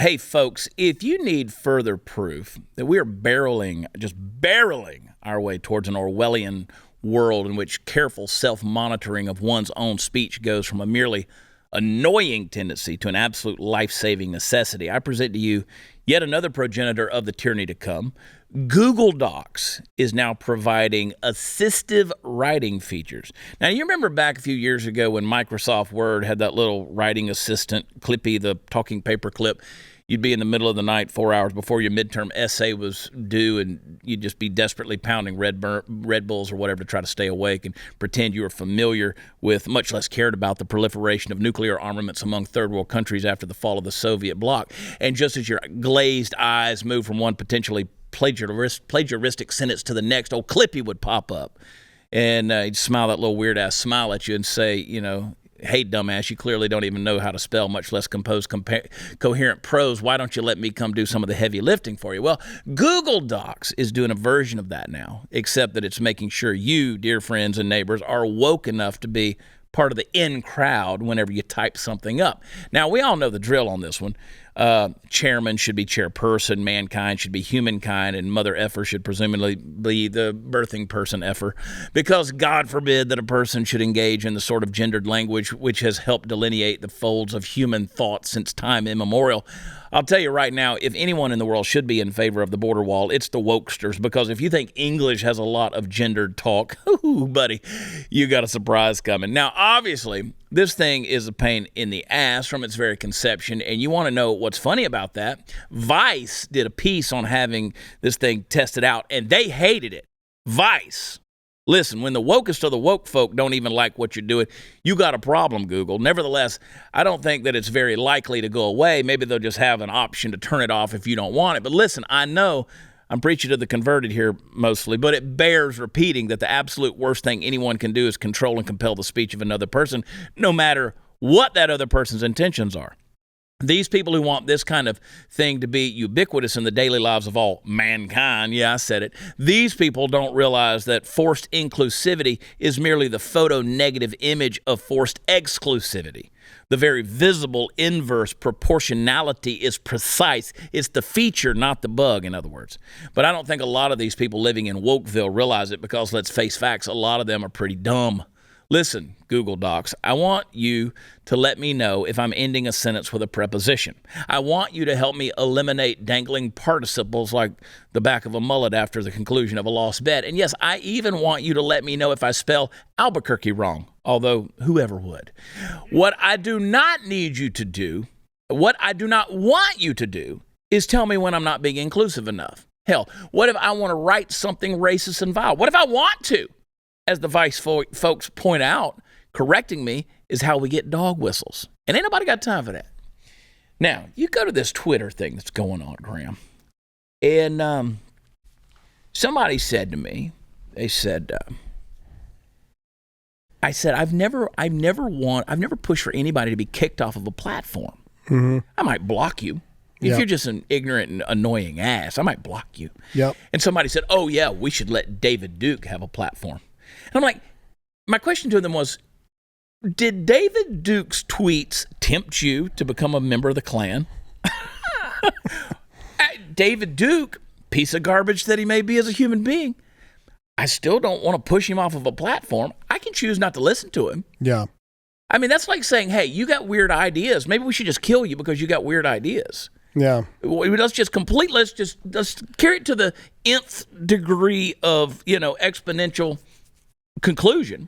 Hey, folks, if you need further proof that we are just barreling our way towards an Orwellian world in which careful self-monitoring of one's own speech goes from a merely annoying tendency to an absolute life-saving necessity, I present to you yet another progenitor of the tyranny to come. Google Docs is now providing assistive writing features. Now, you remember back a few years ago when Microsoft Word had that little writing assistant, Clippy, the talking paper clip. You'd be in the middle of the night 4 hours before your midterm essay was due, and you'd just be desperately pounding Red Bulls or whatever to try to stay awake and pretend you were familiar with, much less cared about, the proliferation of nuclear armaments among third world countries after the fall of the Soviet bloc. And just as your glazed eyes move from one potentially plagiaristic sentence to the next, old Clippy would pop up. And he'd smile that little weird-ass smile at you and say, hey, dumbass, you clearly don't even know how to spell, much less compose coherent prose. Why don't you let me come do some of the heavy lifting for you? Well, Google Docs is doing a version of that now, except that it's making sure you, dear friends and neighbors, are woke enough to be part of the in crowd whenever you type something up. Now, we all know the drill on this one. Chairman should be chairperson, mankind should be humankind, and mother effer should presumably be the birthing person effer, because God forbid that a person should engage in the sort of gendered language which has helped delineate the folds of human thought since time immemorial. I'll tell you right now, if anyone in the world should be in favor of the border wall, it's the wokesters, because if you think English has a lot of gendered talk, ooh, buddy, you got a surprise coming. Now, obviously, this thing is a pain in the ass from its very conception, and you want to know what's funny about that? Vice did a piece on having this thing tested out, and they hated it. Vice. Listen, when the wokest of the woke folk don't even like what you're doing, you got a problem, Google. Nevertheless, I don't think that it's very likely to go away. Maybe they'll just have an option to turn it off if you don't want it. But listen, I know I'm preaching to the converted here mostly, but it bears repeating that the absolute worst thing anyone can do is control and compel the speech of another person, no matter what that other person's intentions are. These people who want this kind of thing to be ubiquitous in the daily lives of all mankind, yeah, I said it, these people don't realize that forced inclusivity is merely the photo-negative image of forced exclusivity. The very visible inverse proportionality is precise. It's the feature, not the bug, in other words. But I don't think a lot of these people living in Wokeville realize it, because, let's face facts, a lot of them are pretty dumb. Listen, Google Docs, I want you to let me know if I'm ending a sentence with a preposition. I want you to help me eliminate dangling participles like the back of a mullet after the conclusion of a lost bet. And yes, I even want you to let me know if I spell Albuquerque wrong, although whoever would. What I do not need you to do, what I do not want you to do, is tell me when I'm not being inclusive enough. Hell, what if I want to write something racist and vile? What if I want to? As the Vice folks point out, correcting me is how we get dog whistles. And ain't nobody got time for that. Now, you go to this Twitter thing that's going on, Graham. And somebody said to me, they said, I said, I've never pushed for anybody to be kicked off of a platform. Mm-hmm. I might block you. If you're just an ignorant and annoying ass, I might block you. Yep. And somebody said, oh, yeah, we should let David Duke have a platform. And I'm like, my question to them was, did David Duke's tweets tempt you to become a member of the Klan? David Duke, piece of garbage that he may be as a human being, I still don't want to push him off of a platform. I can choose not to listen to him. Yeah. I mean, that's like saying, hey, you got weird ideas. Maybe we should just kill you because you got weird ideas. Yeah. Let's carry it to the nth degree of, exponential conclusion.